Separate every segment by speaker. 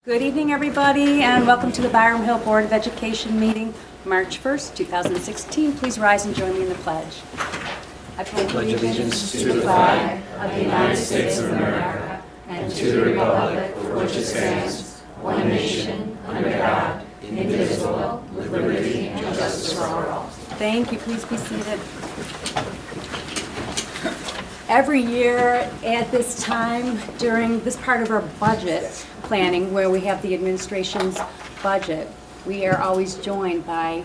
Speaker 1: Good evening, everybody, and welcome to the Byram Hill Board of Education meeting, March 1st, 2016. Please rise and join me in the pledge. I
Speaker 2: pledge allegiance to the flag of the United States of America and to the republic for which it stands, one nation, under God, indivisible, with liberty and justice for all.
Speaker 1: Thank you. Please be seated. Every year at this time, during this part of our budget planning, where we have the administration's budget, we are always joined by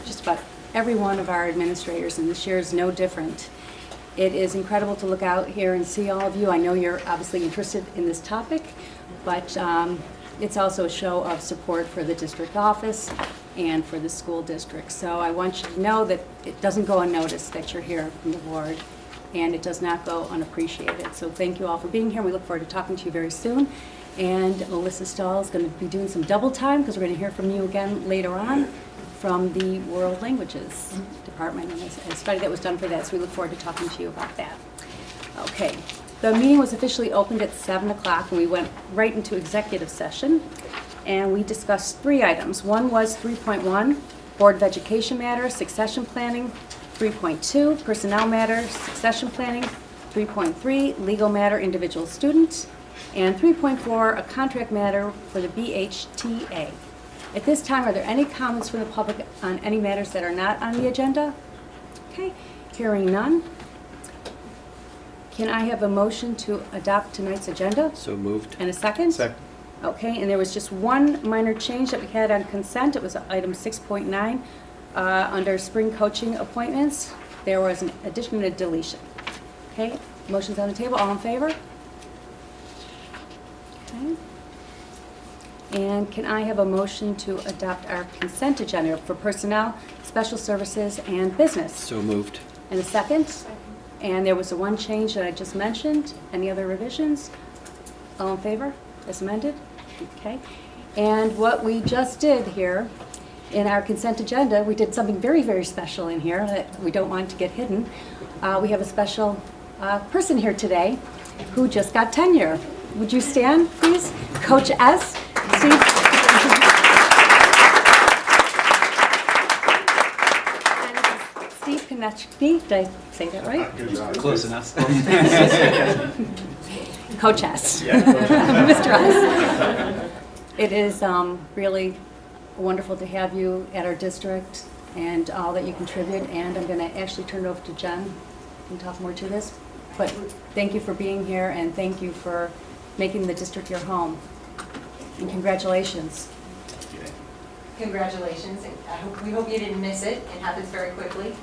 Speaker 1: just about every one of our administrators, and this year is no different. It is incredible to look out here and see all of you. I know you're obviously interested in this topic, but it's also a show of support for the district office and for the school district. So I want you to know that it doesn't go unnoticed that you're here from the board, and it does not go unappreciated. So thank you all for being here. We look forward to talking to you very soon. And Melissa Stahl is going to be doing some double time because we're going to hear from you again later on from the World Languages Department and a study that was done for that. So we look forward to talking to you about that. Okay, the meeting was officially opened at 7 o'clock and we went right into executive session. And we discussed 3 items. One was 3.1, Board of Education matters, succession planning. 3.2, personnel matters, succession planning. 3.3, legal matter, individual student. And 3.4, a contract matter for the BHTA. At this time, are there any comments from the public on any matters that are not on the agenda? Okay, hearing none. Can I have a motion to adopt tonight's agenda?
Speaker 2: So moved.
Speaker 1: And a second?
Speaker 2: Second.
Speaker 1: Okay, and there was just one minor change that we had on consent. It was item 6.9. Under spring coaching appointments, there was an addition and a deletion. Okay, motion's on the table. All in favor? Okay. And can I have a motion to adopt our consent agenda for personnel, special services, and business?
Speaker 2: So moved.
Speaker 1: And a second? And there was the one change that I just mentioned. Any other revisions? All in favor, as amended? Okay. And what we just did here in our consent agenda, we did something very, very special in here that we don't want to get hidden. We have a special person here today who just got tenure. Would you stand, please? Coach S. Steve. Steve Konechny. Did I say that right?
Speaker 2: Close enough.
Speaker 1: Coach S. Yeah, Mr. S. It is really wonderful to have you at our district and all that you contribute. And I'm going to actually turn it over to Jen and talk more to this. But thank you for being here, and thank you for making the district your home. And congratulations.
Speaker 3: Congratulations. We hope you didn't miss it. It happens very quickly.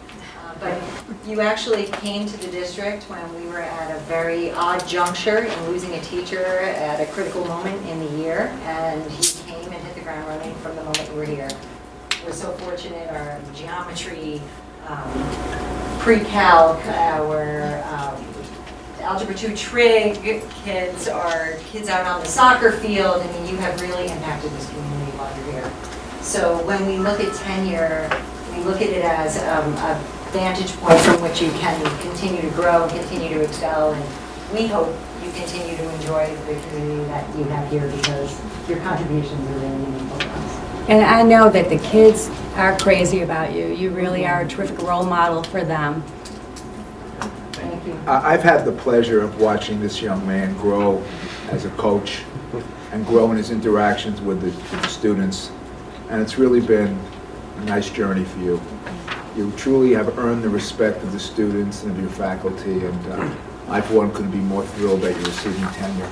Speaker 3: But you actually came to the district when we were at a very odd juncture in losing a teacher at a critical moment in the year. And he came and hit the ground running from the moment we were here. We're so fortunate. Our geometry, pre-calc, our Algebra 2 trig kids are kids out on the soccer field. I mean, you have really impacted this community while you're here. So when we look at tenure, we look at it as a vantage point from which you can continue to grow and continue to excel. And we hope you continue to enjoy the community that you have here because your contributions are really meaningful to us.
Speaker 1: And I know that the kids are crazy about you. You really are a terrific role model for them.
Speaker 3: Thank you.
Speaker 4: I've had the pleasure of watching this young man grow as a coach and grow in his interactions with the students, and it's really been a nice journey for you. You truly have earned the respect of the students and of your faculty, and I, for one, couldn't be more thrilled that you're receiving tenure.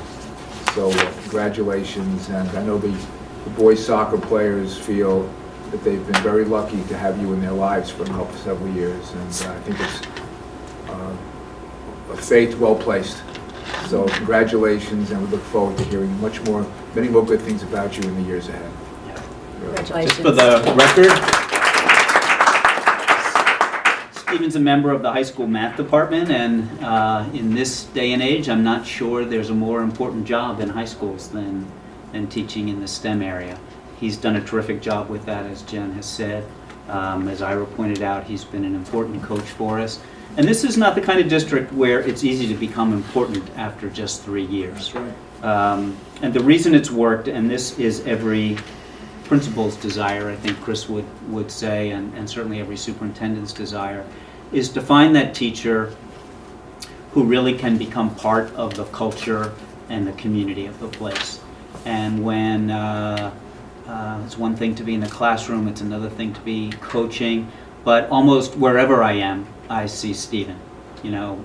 Speaker 4: So congratulations, and I know the boys soccer players feel that they've been very lucky to have you in their lives for a couple several years, and I think it's a faith well placed. So congratulations, and we look forward to hearing many more good things about you in the years ahead.
Speaker 1: Congratulations.
Speaker 5: Just for the record, Stephen's a member of the high school math department, and in this day and age, I'm not sure there's a more important job in high schools than teaching in the STEM area. He's done a terrific job with that, as Jen has said. As Ira pointed out, he's been an important coach for us. And this is not the kind of district where it's easy to become important after just 3 years.
Speaker 4: That's right.
Speaker 5: And the reason it's worked, and this is every principal's desire, I think Chris would say, and certainly every superintendent's desire, is to find that teacher who really can become part of the culture and the community of the place. And when it's one thing to be in the classroom, it's another thing to be coaching, but almost wherever I am, I see Stephen. You know,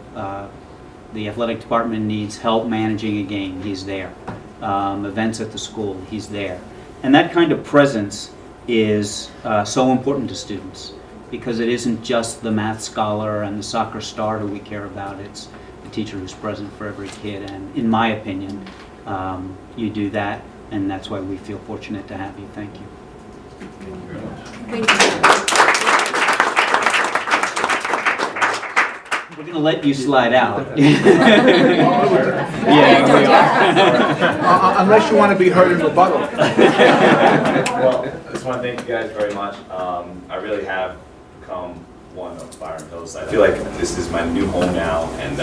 Speaker 5: the athletic department needs help managing a game, he's there. Events at the school, he's there. And that kind of presence is so important to students, because it isn't just the math scholar and the soccer star who we care about, it's the teacher who's present for every kid. And in my opinion, you do that, and that's why we feel fortunate to have you. Thank you.
Speaker 1: Thank you.
Speaker 5: We're going to let you slide out.
Speaker 4: Unless you want to be heard in rebuttal.
Speaker 6: Well, I just want to thank you guys very much. I really have become one of Byron Hills. I feel like this is my new home now, and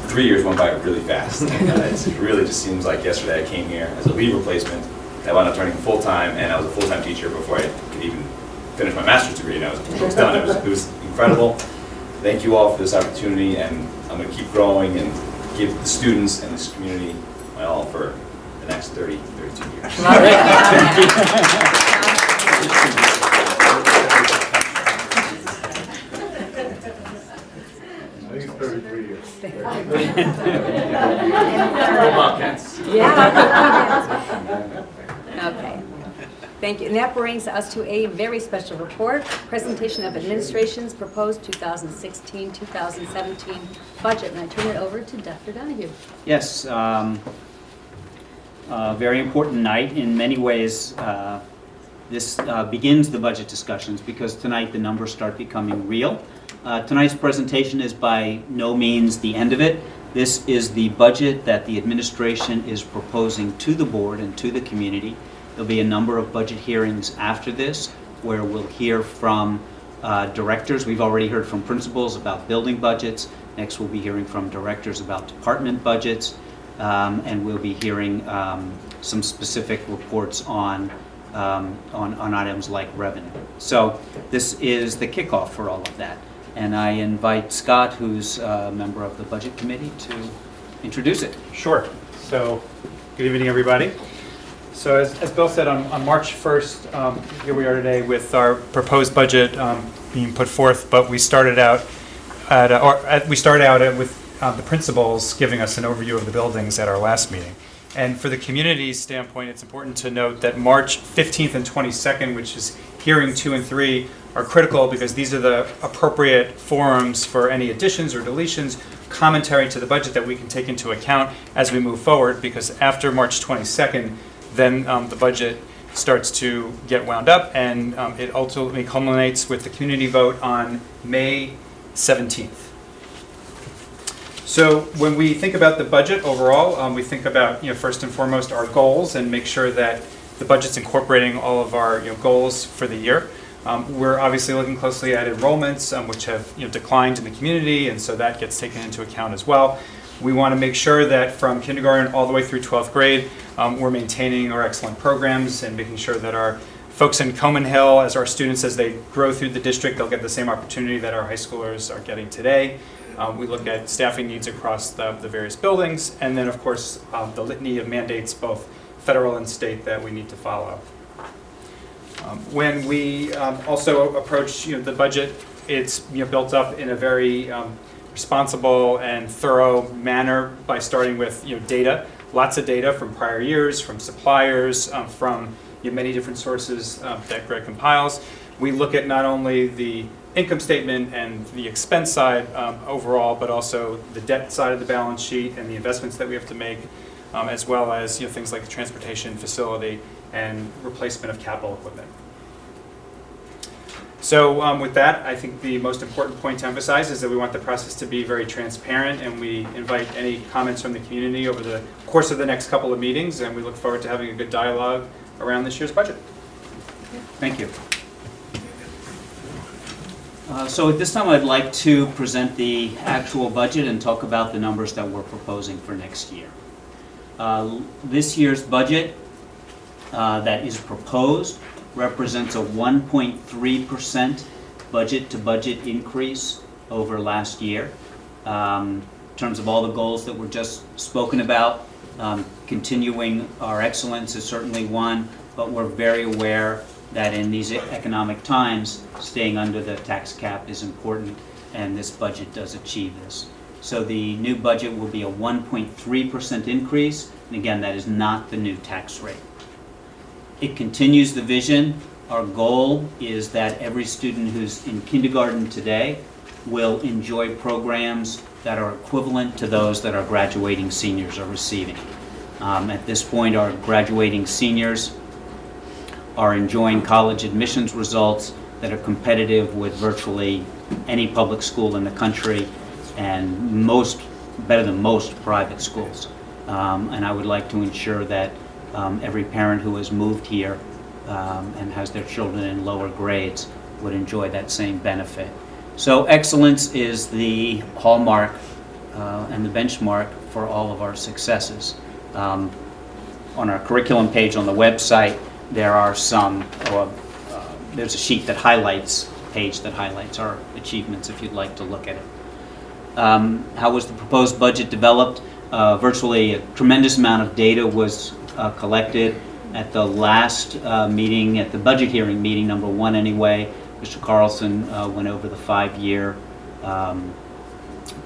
Speaker 6: 3 years went by really fast. And, it really just seems like yesterday I came here as a leave replacement. I wound up turning full-time, and I was a full-time teacher before I could even finish my master's degree, and I was done. It was incredible. Thank you all for this opportunity, and I'm going to keep growing and give the students and this community my all for the next 32 years.
Speaker 4: I think it's 33 years.
Speaker 6: Bobcats.
Speaker 1: Yeah. Okay. Thank you. And that brings us to a very special report, presentation of administration's proposed 2016-2017 budget. And I turn it over to Dr. Donahue.
Speaker 5: Yes, very important night. In many ways, this begins the budget discussions, because tonight the numbers start becoming real. Tonight's presentation is by no means the end of it. This is the budget that the administration is proposing to the board and to the community. There'll be a number of budget hearings after this where we'll hear from directors. We've already heard from principals about building budgets. Next we'll be hearing from directors about department budgets. And we'll be hearing some specific reports on items like revenue. So this is the kickoff for all of that. And I invite Scott, who's a member of the Budget Committee, to introduce it.
Speaker 7: Sure. So, good evening, everybody. So, as Bill said, on March 1st, here we are today with our proposed budget being put forth. But we started out with the principals giving us an overview of the buildings at our last meeting. And for the community's standpoint, it's important to note that March 15th and 22nd, which is hearing 2 and 3, are critical because these are the appropriate forums for any additions or deletions, commentary to the budget that we can take into account as we move forward, because after March 22nd, then the budget starts to get wound up, and it ultimately culminates with the community vote on May 17th. So when we think about the budget overall, we think about, first and foremost our goals, and make sure that the budget's incorporating all of our goals for the year. We're obviously looking closely at enrollments, which have declined in the community, and so that gets taken into account as well. We want to make sure that from kindergarten all the way through 12th grade, we're maintaining our excellent programs and making sure that our folks in Coman Hill, as our students, as they grow through the district, they'll get the same opportunity that our high schoolers are getting today. We look at staffing needs across the various buildings, and then of course the litany of mandates, both federal and state, that we need to follow. When we also approach the budget, it's built up in a very responsible and thorough manner by starting with data, lots of data from prior years, from suppliers, from many different sources that Greg compiles. We look at not only the income statement and the expense side overall, but also the debt side of the balance sheet and the investments that we have to make, as well as things like the transportation facility and replacement of capital equipment. So with that, I think the most important point to emphasize is that we want the process to be very transparent, and we invite any comments from the community over the course of the next couple of meetings, and we look forward to having a good dialogue around this year's budget.
Speaker 5: Thank you. So at this time, I'd like to present the actual budget and talk about the numbers that we're proposing for next year. This year's budget that is proposed represents a 1.3% budget-to-budget increase over last year. In terms of all the goals that were just spoken about, continuing our excellence is certainly one, but we're very aware that in these economic times, staying under the tax cap is important, and this budget does achieve this. So the new budget will be a 1.3% increase, and again, that is not the new tax rate. It continues the vision. Our goal is that every student who's in kindergarten today will enjoy programs that are equivalent to those that our graduating seniors are receiving. At this point, our graduating seniors are enjoying college admissions results that are competitive with virtually any public school in the country and better than most private schools. And I would like to ensure that every parent who has moved here and has their children in lower grades would enjoy that same benefit. So excellence is the hallmark and the benchmark for all of our successes. On our curriculum page on the website, there are there's a sheet that highlights, page that highlights our achievements if you'd like to look at it. How was the proposed budget developed? Virtually a tremendous amount of data was collected at the last meeting, at the budget hearing meeting, number 1 anyway. Mr. Carlson went over the 5-year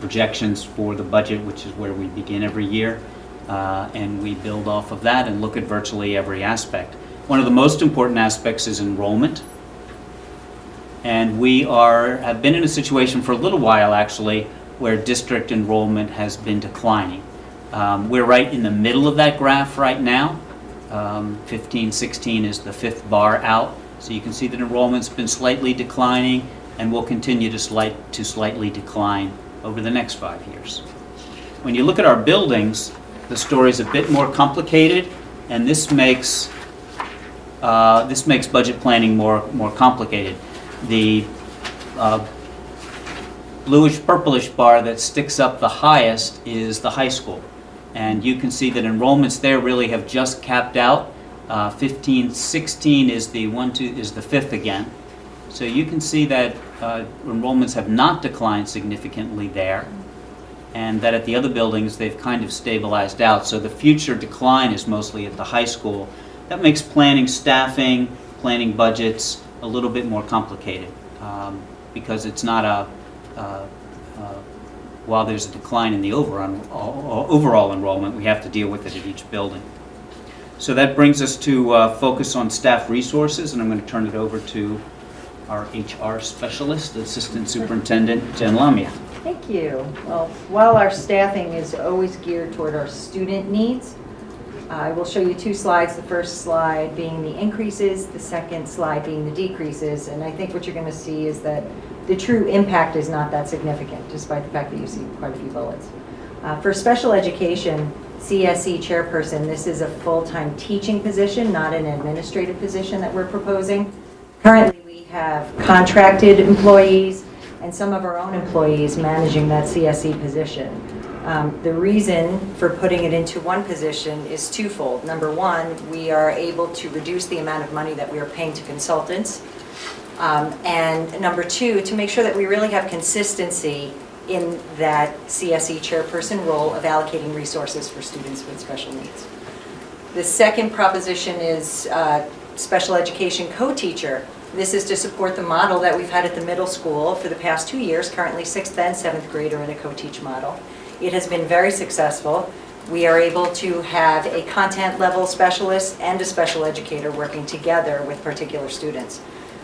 Speaker 5: projections for the budget, which is where we begin every year. And we build off of that and look at virtually every aspect. One of the most important aspects is enrollment. And we have been in a situation for a little while, actually, where district enrollment has been declining. We're right in the middle of that graph right now. 15-16 is the 5th bar out. So you can see that enrollment's been slightly declining and will continue to slightly decline over the next 5 years. When you look at our buildings, the story's a bit more complicated, and this makes budget planning more complicated. The bluish-purplish bar that sticks up the highest is the high school. And you can see that enrollments there really have just capped out. 15-16 is the 5th again. So you can see that enrollments have not declined significantly there, and that at the other buildings they've kind of stabilized out. So the future decline is mostly at the high school. That makes planning staffing, planning budgets a little bit more complicated because it's not while there's a decline in the overall enrollment, we have to deal with it at each building. So that brings us to focus on staff resources, and I'm going to turn it over to our HR specialist, Assistant Superintendent Jen Lamia.
Speaker 8: Thank you. Well, while our staffing is always geared toward our student needs, I will show you 2 slides, the first slide being the increases, the second slide being the decreases, and I think what you're going to see is that the true impact is not that significant, despite the fact that you see quite a few bullets. For special education, CSE chairperson, this is a full-time teaching position, not an administrative position that we're proposing. Currently, we have contracted employees and some of our own employees managing that CSE position. The reason for putting it into one position is twofold. Number one, we are able to reduce the amount of money that we are paying to consultants. And number two, to make sure that we really have consistency in that CSE chairperson role of allocating resources for students with special needs. The second proposition is special education co-teacher. This is to support the model that we've had at the middle school for the past 2 years. Currently 6th and 7th grade are in a co-teach model. It has been very successful. We are able to have a content level specialist and a special educator working together with particular students.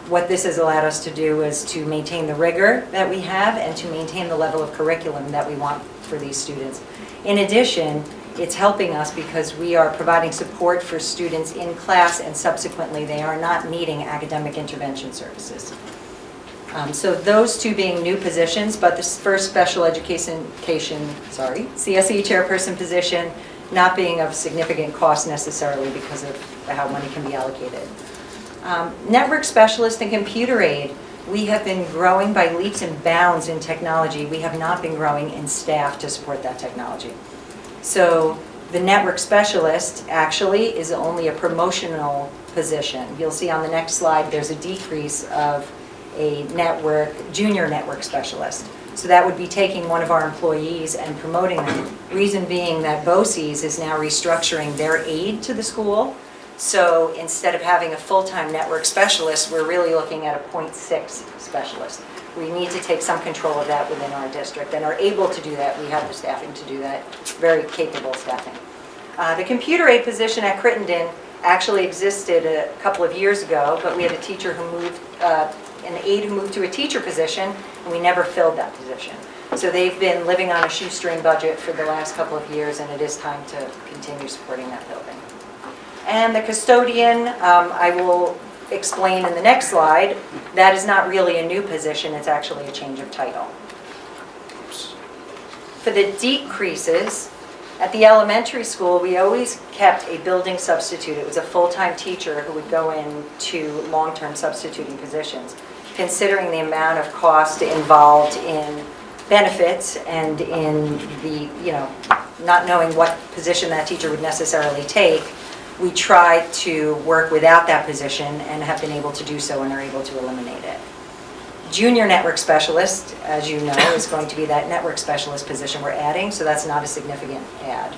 Speaker 8: What this has allowed us to do is to maintain the rigor that we have and to maintain the level of curriculum that we want for these students. In addition, it's helping us because we are providing support for students in class and subsequently they are not needing academic intervention services. So those two being new positions, but this first special education, CSE chairperson position not being of significant cost necessarily because of how money can be allocated. Network specialist and computer aid, we have been growing by leaps and bounds in technology. We have not been growing in staff to support that technology. So The network specialist actually is only a promotional position. You'll see on the next slide, there's a decrease of a junior network specialist. So that would be taking one of our employees and promoting them. Reason being that BOCES is now restructuring their aid to the school. So instead of having a full-time network specialist, we're really looking at a 0.6 specialist. We need to take some control of that within our district and are able to do that. We have the staffing to do that, very capable staffing. The computer aid position at Crittenden actually existed a couple of years ago, but we had a teacher who moved, an aide who moved to a teacher position, and we never filled that position. So they've been living on a shoestring budget for the last couple of years, and it is time to continue supporting that building. And the custodian, I will explain in the next slide, that is not really a new position, it's actually a change of title. For the decreases, at the elementary school, we always kept a building substitute. It was a full-time teacher who would go into long-term substituting positions. Considering the amount of cost involved in benefits and in the, not knowing what position that teacher would necessarily take, we tried to work without that position and have been able to do so and are able to eliminate it. Junior network specialist, as you know, is going to be that network specialist position we're adding, so that's not a significant add.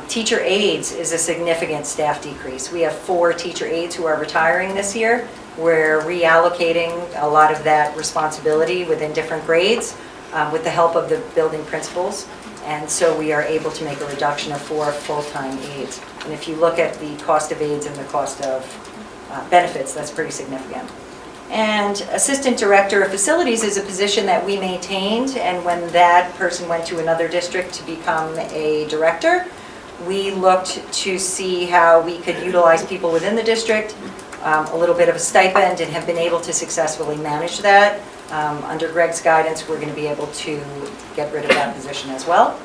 Speaker 8: Teacher aides is a significant staff decrease. We have 4 teacher aides who are retiring this year. We're reallocating a lot of that responsibility within different grades with the help of the building principals. And so we are able to make a reduction of 4 full-time aides. And if you look at the cost of aides and the cost of benefits, that's pretty significant. And Assistant Director of Facilities is a position that we maintained, and when that person went to another district to become a director, we looked to see how we could utilize people within the district, a little bit of a stipend, and have been able to successfully manage that. Under Greg's guidance, we're going to be able to get rid of that position as well.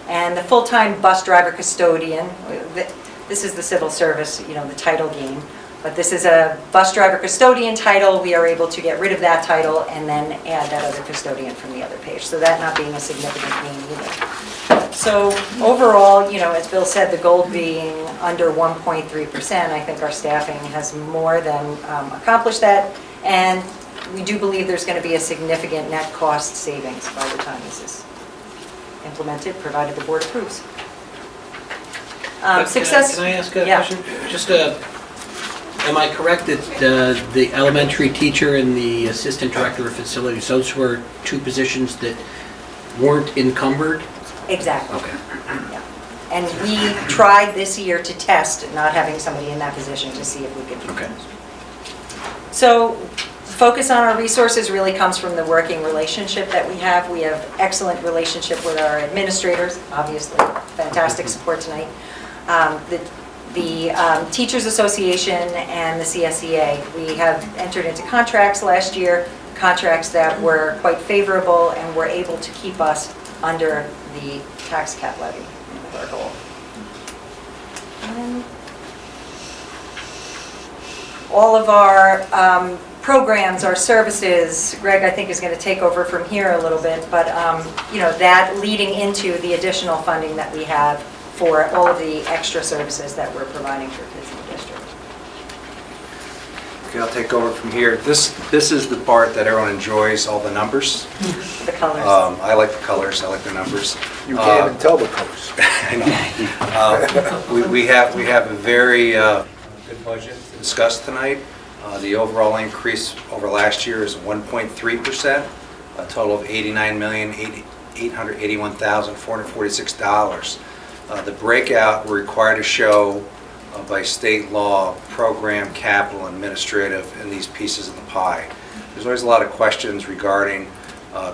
Speaker 8: And the full-time bus driver custodian, this is the civil service, the title game. But this is a bus driver custodian title. We are able to get rid of that title and then add that other custodian from the other page. So that not being a significant gain either. So overall, as Bill said, the goal being under 1.3%, I think our staffing has more than accomplished that. And we do believe there's going to be a significant net cost savings by the time this is implemented, provided the board approves. Success.
Speaker 2: Can I ask a
Speaker 8: Yeah.
Speaker 2: question? Just am I correct that the elementary teacher and the assistant director of facilities, those were 2 positions that weren't encumbered?
Speaker 8: Exactly.
Speaker 2: Okay.
Speaker 8: Yeah. And we tried this year to test not having somebody in that position to see if we could do
Speaker 2: Okay.
Speaker 8: that. So focus on our resources really comes from the working relationship that we have. We have excellent relationship with our administrators, obviously, fantastic support tonight. The Teachers Association and the CSEA, we have entered into contracts last year, contracts that were quite favorable and were able to keep us under the tax cap levy, our goal. And all of our programs, our services, Greg, I think, is going to take over from here a little bit, but that leading into the additional funding that we have for all of the extra services that we're providing for kids in the district.
Speaker 9: Okay, I'll take over from here. This is the part that everyone enjoys, all the numbers.
Speaker 8: The colors.
Speaker 9: I like the colors, I like the numbers.
Speaker 4: You can't even tell the colors.
Speaker 9: I know. We have a very good budget to discuss tonight. The overall increase over last year is 1.3%, a total of $89,881,446. The breakout we're required to show by state law, program, capital, administrative, and these pieces of the pie. There's always a lot of questions regarding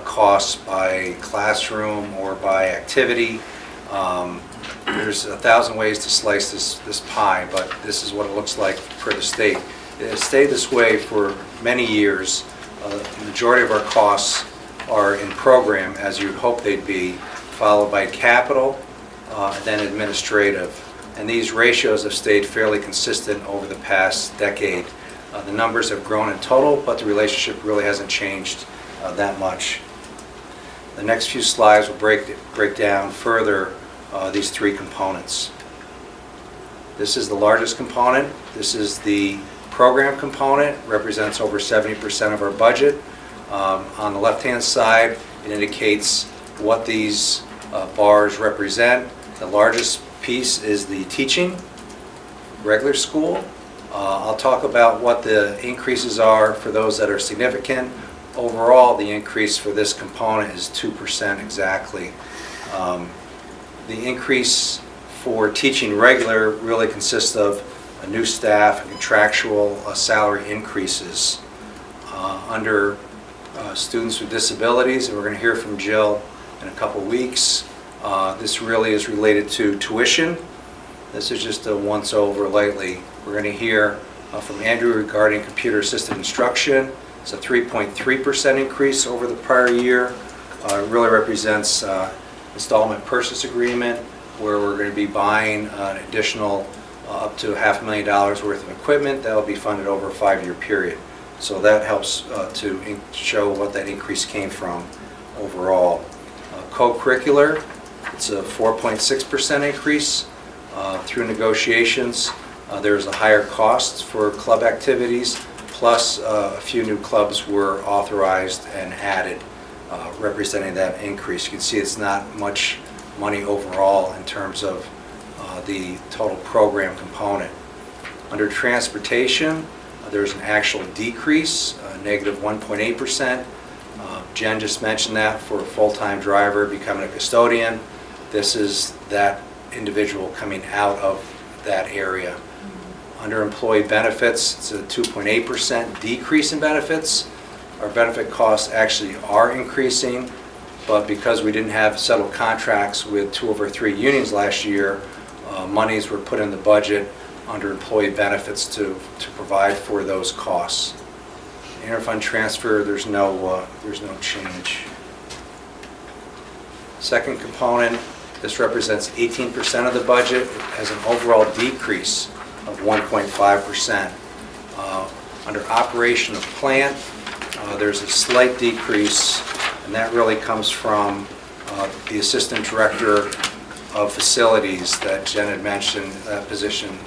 Speaker 9: costs by classroom or by activity. There's 1,000 ways to slice this pie, but this is what it looks like for the state. It has stayed this way for many years. The majority of our costs are in program, as you'd hope they'd be, followed by capital, then administrative. And these ratios have stayed fairly consistent over the past decade. The numbers have grown in total, but the relationship really hasn't changed that much. The next few slides will break down further these three components. This is the largest component. This is the program component, represents over 70% of our budget. On the left-hand side, it indicates what these bars represent. The largest piece is the teaching, regular school. I'll talk about what the increases are for those that are significant. Overall, the increase for this component is 2% exactly. The increase for teaching regular really consists of a new staff and contractual salary increases. Under students with disabilities, and we're going to hear from Jill in a couple weeks, this really is related to tuition. This is just a once over lightly. We're going to hear from Andrew regarding computer assisted instruction. It's a 3.3% increase over the prior year. It really represents installment purchase agreement where we're going to be buying an additional up to $500,000 worth of equipment that will be funded over a 5-year period. So that helps to show what that increase came from overall. Co-curricular, it's a 4.6% increase. Through negotiations, there's a higher cost for club activities, plus a few new clubs were authorized and added, representing that increase. You can see it's not much money overall in terms of the total program component. Under transportation, there's an actual decrease, negative 1.8%. Jen just mentioned that for a full-time driver becoming a custodian. This is that individual coming out of that area. Under employee benefits, it's a 2.8% decrease in benefits. Our benefit costs actually are increasing, but because we didn't have settled contracts with 2 of our 3 unions last year, monies were put in the budget under employee benefits to provide for those costs. Interfund transfer, there's no change. Second component, this represents 18% of the budget. It has an overall decrease of 1.5%. Under operation of plant, there's a slight decrease, and that really comes from the assistant director of facilities that Jen had mentioned. That position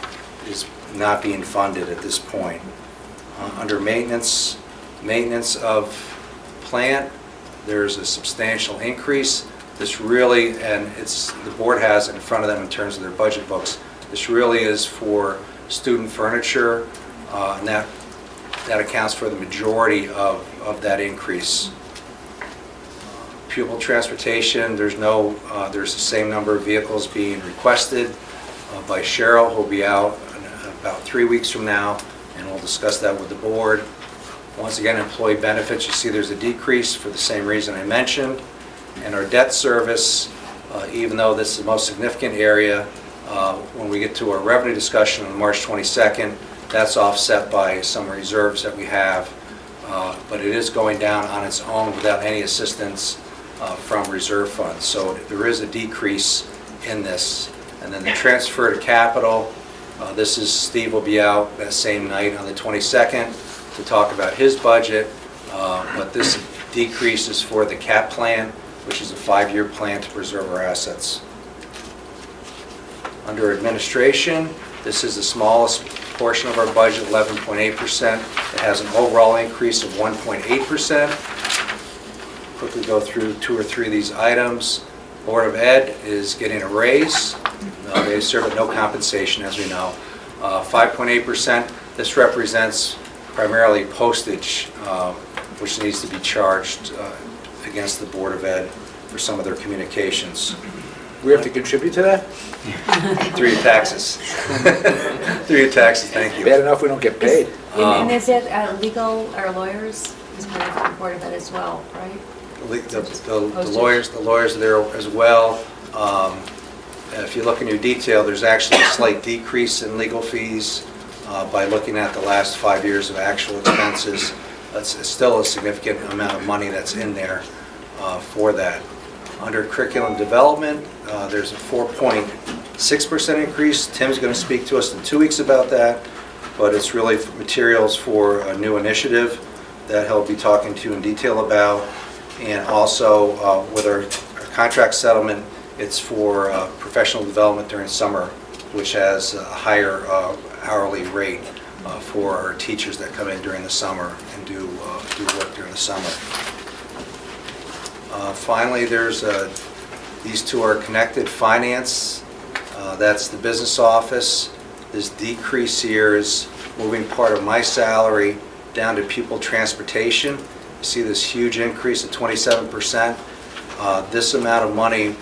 Speaker 9: is not being funded at this point. Under maintenance of plant, there's a substantial increase. This really, and the board has it in front of them in terms of their budget books, this really is for student furniture, and that accounts for the majority of that increase. Pupil transportation, there's the same number of vehicles being requested by Cheryl, who'll be out in about 3 weeks from now, and we'll discuss that with the board. Once again, employee benefits, you see there's a decrease for the same reason I mentioned. And our debt service, even though this is the most significant area, when we get to our revenue discussion on March 22nd, that's offset by some reserves that we have, but it is going down on its own without any assistance from reserve funds. So there is a decrease in this. And then the transfer to capital, Steve will be out that same night on the 22nd to talk about his budget, but this decrease is for the CAP plan, which is a 5-year plan to preserve our assets. Under administration, this is the smallest portion of our budget, 11.8%. It has an overall increase of 1.8%. Quickly go through 2 or 3 of these items. Board of Ed is getting a raise. They serve at no compensation, as we know. 5.8%. This represents primarily postage, which needs to be charged against the Board of Ed for some of their communications.
Speaker 4: We have to contribute to that?
Speaker 9: Through your taxes. Through your taxes, thank you.
Speaker 4: Bad enough we don't get paid.
Speaker 1: And is it legal or lawyers is part of the Board of Ed as well, right?
Speaker 9: The lawyers are there as well. If you look in your detail, there's actually a slight decrease in legal fees by looking at the last 5 years of actual expenses. It's still a significant amount of money that's in there for that. Under curriculum development, there's a 4.6% increase. Tim's going to speak to us in 2 weeks about that, but it's really materials for a new initiative that he'll be talking to you in detail about. And also with our contract settlement, It's for professional development during summer, which has a higher hourly rate for our teachers that come in during the summer and do work during the summer. Finally, there's these two are connected. Finance, that's the business office. This decrease here is moving part of my salary down to pupil transportation. You see this huge increase of 27%. This amount of money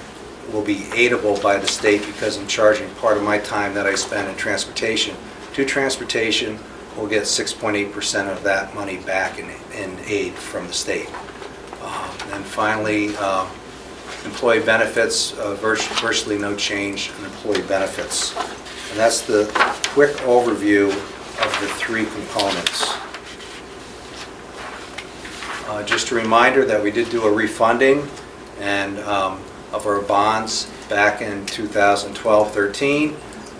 Speaker 9: will be aidable by the state because I'm charging part of my time that I spend in transportation to transportation. We'll get 6.8% of that money back in aid from the state. And finally, employee benefits, virtually no change in employee benefits. And that's the quick overview of the three components. Just a reminder that we did do a refunding of our bonds back in 2012-13.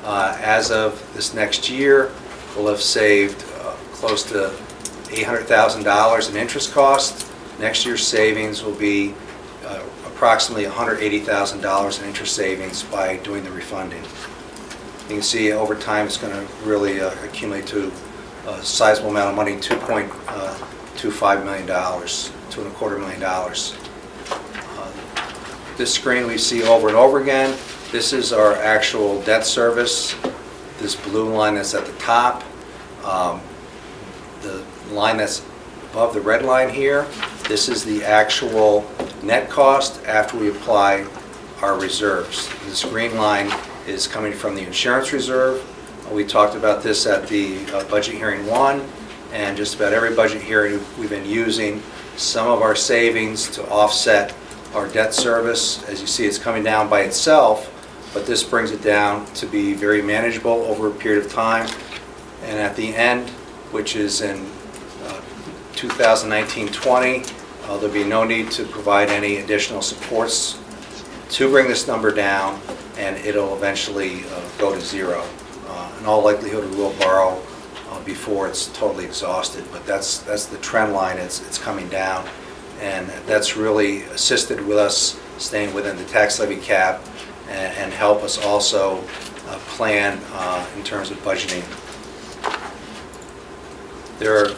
Speaker 9: As of this next year, we'll have saved close to $800,000 in interest costs. Next year's savings will be approximately $180,000 in interest savings by doing the refunding. You can see over time it's going to really accumulate to a sizable amount of money, $2.25 million, $2.25 million. This screen we see over and over again. This is our actual debt service. This blue line that's at the top. The line that's above the red line here, this is the actual net cost after we apply our reserves. This green line is coming from the insurance reserve. We talked about this at the budget hearing 1, and just about every budget hearing we've been using some of our savings to offset our debt service. As you see, it's coming down by itself, but this brings it down to be very manageable over a period of time. And at the end, which is in 2019-20, there'll be no need to provide any additional supports to bring this number down, and it'll eventually go to zero. In all likelihood, we will borrow before it's totally exhausted, but that's the trend line. It's coming down, and that's really assisted with us staying within the tax levy cap and help us also plan in terms of budgeting. There are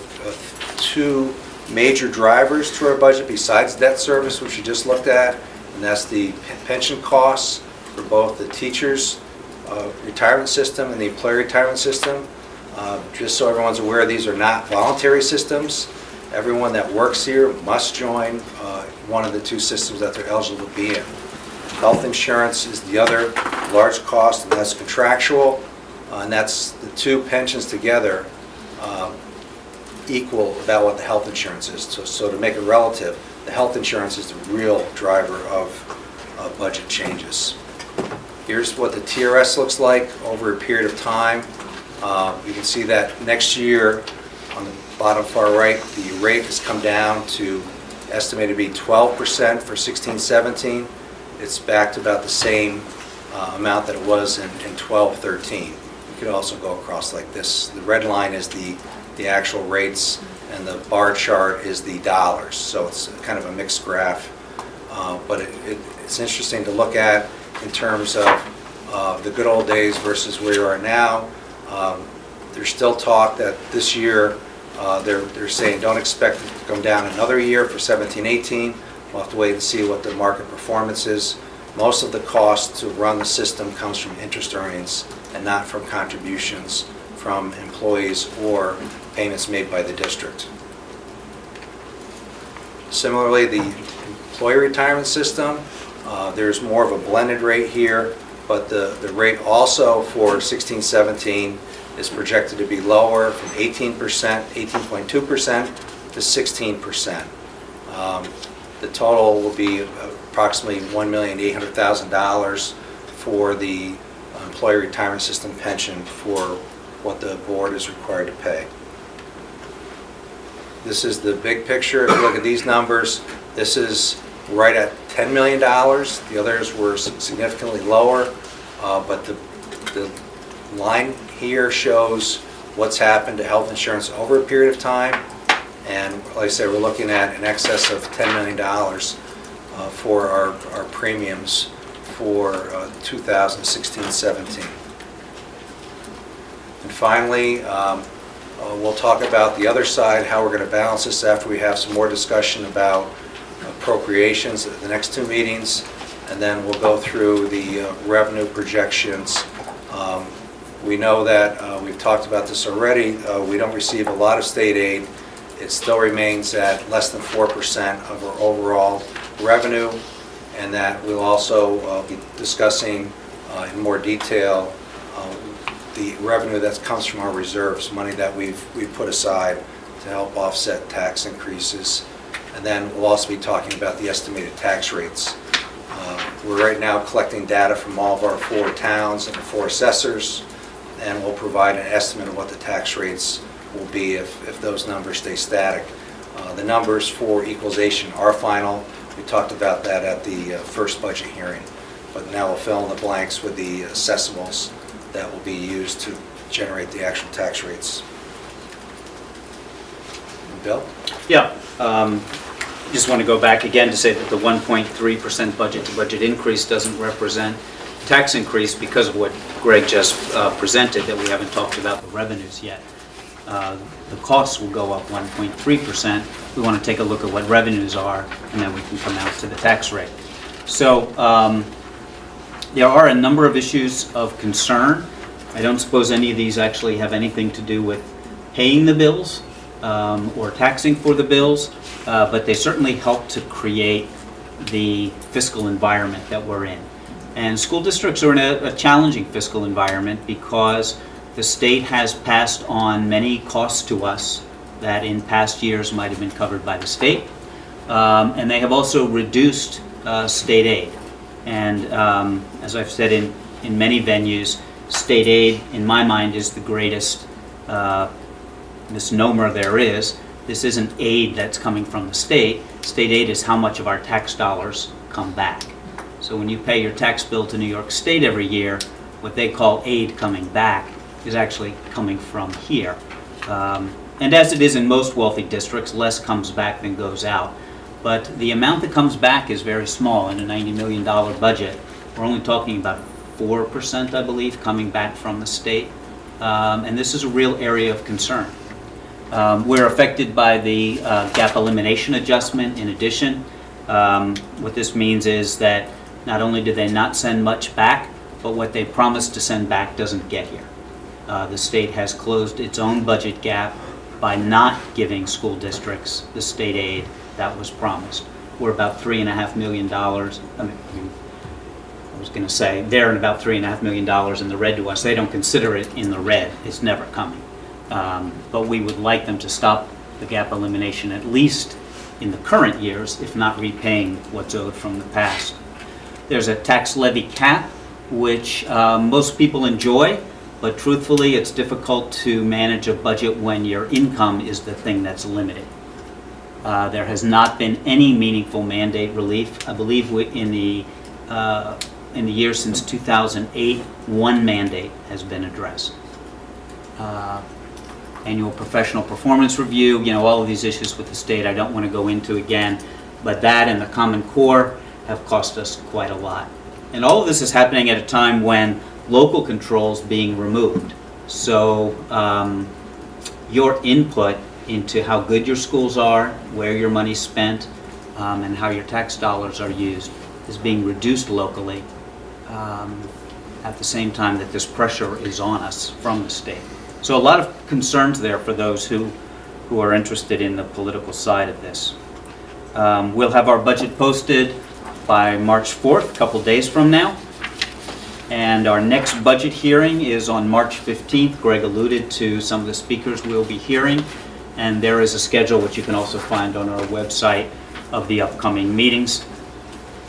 Speaker 9: two major drivers to our budget besides debt service, which we just looked at, and that's the pension costs for both the teachers' retirement system and the employee retirement system. Just so everyone's aware, these are not voluntary systems. Everyone that works here must join one of the two systems that they're eligible to be in. Health insurance is the other large cost, and that's contractual, and that's the two pensions together equal about what the health insurance is. So to make it relative, the health insurance is the real driver of budget changes. Here's what the TRS looks like over a period of time. You can see that next year, on the bottom far right, the rate has come down to estimated to be 12% for 16-17. It's back to about the same amount that it was in 12-13. You could also go across like this. The red line is the actual rates, and the bar chart is the dollars. So it's kind of a mixed graph. But it's interesting to look at in terms of the good old days versus where you are now. There's still talk that this year they're saying don't expect it to come down another year for 17-18. We'll have to wait and see what the market performance is. Most of the cost to run the system comes from interest earnings and not from contributions from employees or payments made by the district. Similarly, the employee retirement system, there's more of a blended rate here, but the rate also for 16-17 is projected to be lower from 18%, 18.2% to 16%. The total will be approximately $1,800,000 for the employee retirement system pension for what the board is required to pay. This is the big picture. If you look at these numbers, this is right at $10 million. The others were significantly lower, but the line here shows what's happened to health insurance over a period of time. And like I said, we're looking at in excess of $10 million for our premiums for 2016-17. And finally, we'll talk about the other side, how we're going to balance this after we have some more discussion about appropriations at the next two meetings, and then we'll go through the revenue projections. We know that, we've talked about this already, we don't receive a lot of state aid. It still remains at less than 4% of our overall revenue, and that we'll also be discussing in more detail the revenue that comes from our reserves, money that we've put aside to help offset tax increases. And then we'll also be talking about the estimated tax rates. We're right now collecting data from all of our 4 towns and the 4 assessors, and we'll provide an estimate of what the tax rates will be if those numbers stay static. The numbers for equalization are final. We talked about that at the first budget hearing, but now we'll fill in the blanks with the assessables that will be used to generate the actual tax rates. Bill?
Speaker 5: Yeah, just want to go back again to say that the 1.3% budget-to-budget increase doesn't represent tax increase because of what Greg just presented, that we haven't talked about the revenues yet. The costs will go up 1.3%. We want to take a look at what revenues are, and then we can come out to the tax rate. So there are a number of issues of concern. I don't suppose any of these actually have anything to do with paying the bills or taxing for the bills, but they certainly help to create the fiscal environment that we're in. And school districts are in a challenging fiscal environment because the state has passed on many costs to us that in past years might have been covered by the state. And they have also reduced state aid. And as I've said in many venues, state aid, in my mind, is the greatest misnomer there is. This isn't aid that's coming from the state. State aid is how much of our tax dollars come back. So when you pay your tax bill to New York State every year, what they call aid coming back is actually coming from here. And as it is in most wealthy districts, less comes back than goes out. But the amount that comes back is very small. In a $90 million budget, we're only talking about 4%, I believe, coming back from the state. And this is a real area of concern. We're affected by the gap elimination adjustment in addition. What this means is that not only do they not send much back, but what they promised to send back doesn't get here. The state has closed its own budget gap by not giving school districts the state aid that was promised. We're about $3.5 million. I was going to say they're in about $3.5 million in the red to us. They don't consider it in the red. It's never coming. But we would like them to stop the gap elimination at least in the current years, if not repaying what's owed from the past. There's a tax levy cap, which most people enjoy, but truthfully, it's difficult to manage a budget when your income is the thing that's limited. There has not been any meaningful mandate relief. I believe in the years since 2008, one mandate has been addressed. Annual professional performance review, all of these issues with the state I don't want to go into again, but that and the Common Core have cost us quite a lot. And all of this is happening at a time when local control's being removed. So your input into how good your schools are, where your money's spent, and how your tax dollars are used is being reduced locally at the same time that this pressure is on us from the state. So a lot of concerns there for those who are interested in the political side of this. We'll have our budget posted by March 4th, a couple days from now. And our next budget hearing is on March 15th. Greg alluded to some of the speakers we'll be hearing. And there is a schedule, which you can also find on our website, of the upcoming meetings.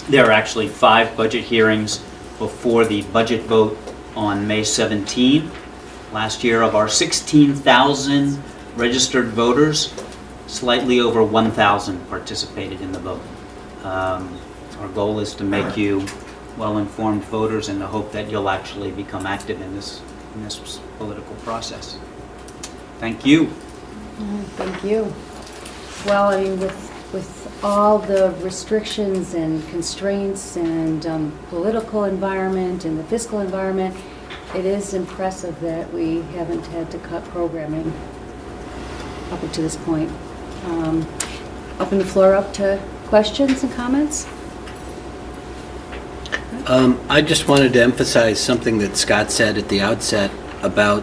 Speaker 5: There are actually 5 budget hearings before the budget vote on May 17. Last year, of our 16,000 registered voters, slightly over 1,000 participated in the vote. Our goal is to make you well-informed voters in the hope that you'll actually become active in this political process. Thank you.
Speaker 1: Thank you. Well, with with all the restrictions and constraints and political environment and the fiscal environment, it is impressive that we haven't had to cut programming up to this point. Open the floor up to questions and comments.
Speaker 10: I just wanted to emphasize something that Scott said at the outset about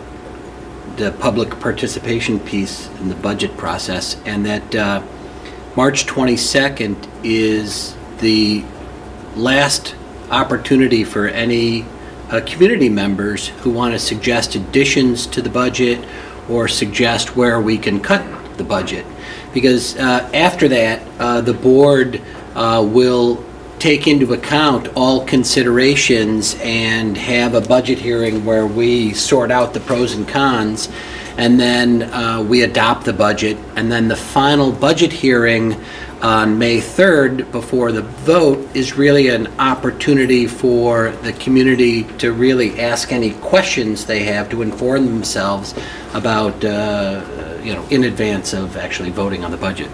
Speaker 10: the public participation piece in the budget process, and that March 22nd is the last opportunity for any community members who want to suggest additions to the budget or suggest where we can cut the budget. Because after that, the board will take into account all considerations and have a budget hearing where we sort out the pros and cons, and then we adopt the budget, and then the final budget hearing on May 3rd before the vote is really an opportunity for the community to really ask any questions they have to inform themselves about, in advance of actually voting on the budget.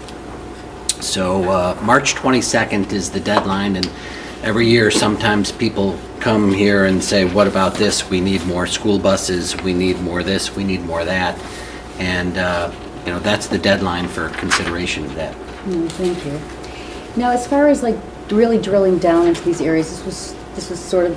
Speaker 10: So March 22nd is the deadline, and every year sometimes people come here and say, what about this? We need more school buses, we need more this, we need more that. And that's the deadline for consideration of that.
Speaker 1: Thank you. Now, as far as like really drilling down into these areas, this was sort of,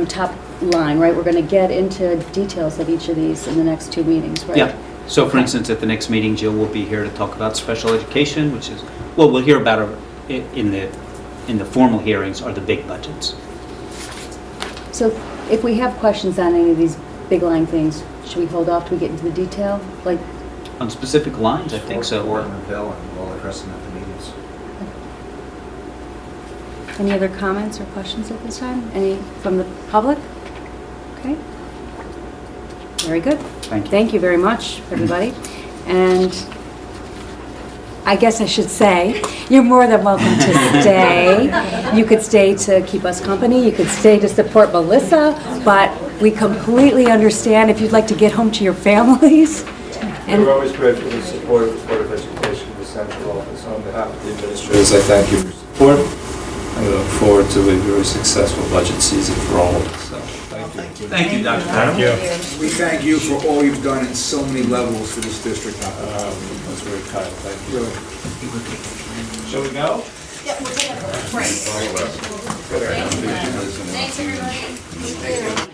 Speaker 1: top line, right? We're going to get into details of each of these in the next 2 meetings, right?
Speaker 5: Yeah. So for instance, at the next meeting, Jill will be here to talk about special education, which is, well, we'll hear about it in the formal hearings are the big budgets.
Speaker 1: So if we have questions on any of these big line things, should we hold off till we get into the detail? Like,
Speaker 5: On specific lines, I think so.
Speaker 9: Support the bill, and we'll address them at the meetings.
Speaker 1: any other comments or questions at this time? Any from the public? Okay. Very good.
Speaker 5: Thank you.
Speaker 1: Thank you very much, everybody. And I guess I should say, you're more than welcome to stay. You could stay to keep us company, you could stay to support Melissa, but we completely understand if you'd like to get home to your families.
Speaker 11: We're always grateful for the support of the Board of Education, the central office. On behalf of the administrators, I thank you for your support. I look forward to a very successful budget season for all of us. So, thank you.
Speaker 5: Thank you, Dr. Thank you.
Speaker 4: We thank you for all you've done in so many levels for this district.
Speaker 11: That's very kind. Thank you.
Speaker 4: Really.
Speaker 11: Shall we go?
Speaker 3: Yeah, we'll take a break. Thanks, everybody.